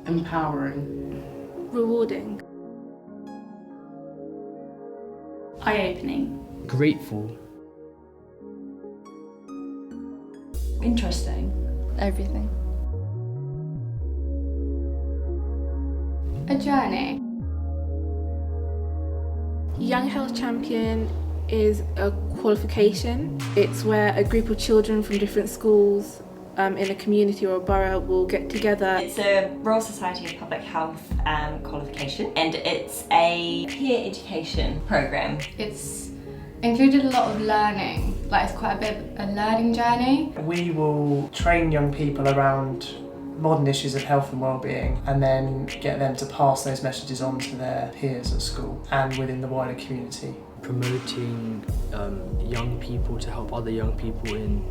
Empowering. Rewarding. Eye-opening. Grateful. Interesting. Everything. A journey. Young Health Champion is a qualification. It's where a group of children from different schools in a community or a borough will get together. It's a Royal Society of Public Health qualification, and it's a peer education programme. It's included a lot of learning, like it's quite a bit of a learning journey. We will train young people around modern issues of health and well-being and then get them to pass those messages on to their peers at school and within the wider community. Promoting young people to help other young people in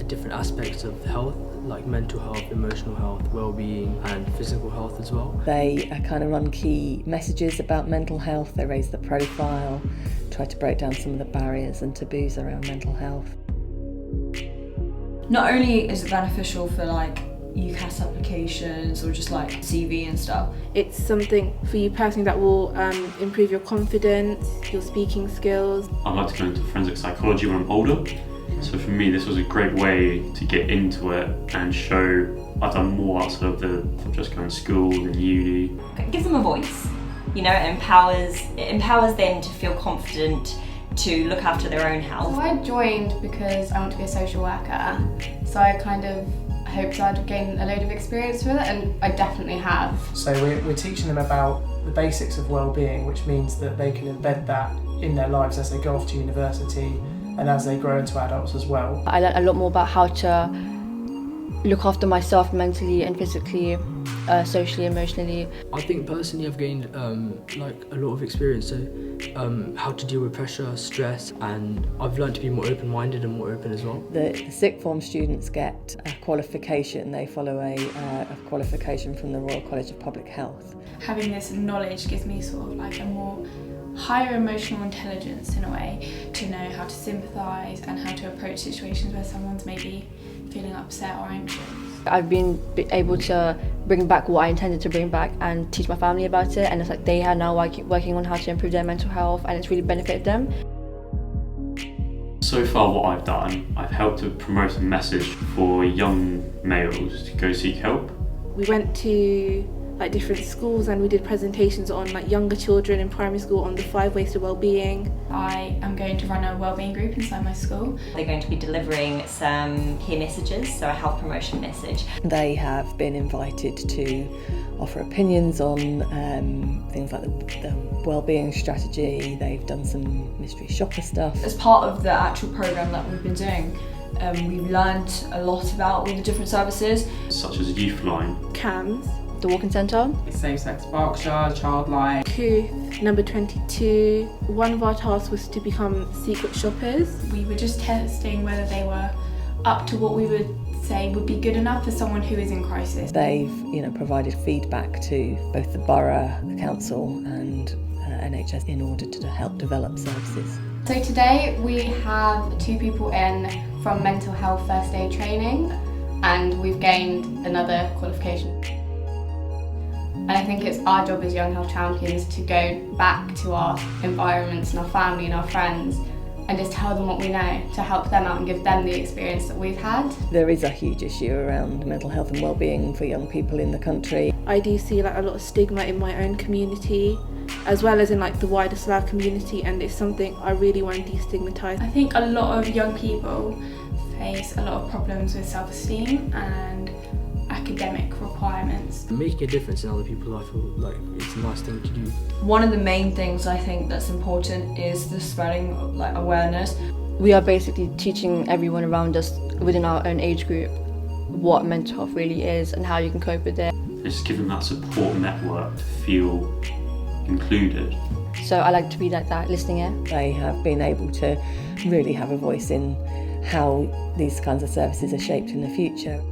different aspects of health, like mental health, emotional health, well-being and physical health as well. They kind of run key messages about mental health, they raise the profile, try to break down some of the barriers and taboos around mental health. Not only is it beneficial for like UCAS applications or just like CV and stuff, It's something for you personally that will improve your confidence, your speaking skills. I'd like to go into forensic psychology when I'm older. So for me, this was a great way to get into it and show I've done more outside of just going to school and uni. It gives them a voice, you know, it empowers them to feel confident to look after their own health. So I joined because I want to be a social worker, so I kind of hoped I'd gain a load of experience with it, and I definitely have. So we're teaching them about the basics of well-being, which means that they can embed that in their lives as they go off to university and as they grow into adults as well. I learned a lot more about how to look after myself mentally and physically, socially, emotionally. I think personally I've gained like a lot of experience, so how to deal with pressure, stress, and I've learned to be more open-minded and more open as well. The sixth form students get a qualification, they follow a qualification from the Royal College of Public Health. Having this knowledge gives me sort of like a more higher emotional intelligence in a way, to know how to sympathise and how to approach situations where someone's maybe feeling upset or anxious. I've been able to bring back what I intended to bring back and teach my family about it, and it's like they are now working on how to improve their mental health, and it's really benefited them. So far what I've done, I've helped to promote a message for young males to go seek help. We went to like different schools and we did presentations on like younger children in primary school on the 5 ways to well-being. I am going to run a wellbeing group inside my school. They're going to be delivering some peer messages, so a health promotion message. They have been invited to offer opinions on things like the wellbeing strategy. They've done some mystery shopper stuff. as part of the actual programme that we've been doing, we've learned a lot about all the different services. Such as Youthline. CAMS, The Walking Centre. Safe Sex Berkshire, Childline. Kooth, number 22. One of our tasks was to become secret shoppers. We were just testing whether they were up to what we would say would be good enough for someone who is in crisis. They've provided feedback to both the borough, the council and NHS in order to help develop services. So today we have 2 people in from mental health first aid training, and we've gained another qualification. And I think it's our job as Young Health Champions to go back to our environments and our family and our friends and just tell them what we know, to help them out and give them the experience that we've had. There is a huge issue around mental health and wellbeing for young people in the country. I do see like a lot of stigma in my own community, as well as in like the wider Slough community, and it's something I really want to destigmatise. I think a lot of young people face a lot of problems with self-esteem and academic requirements. Making a difference in other people's life, I feel like it's a nice thing to do. One of the main things I think that's important is the spreading of like awareness. We are basically teaching everyone around us within our own age group what mental health really is and how you can cope with it. It's given that support network to feel included. So I like to be like that listening ear. They have been able to really have a voice in how these kinds of services are shaped in the future.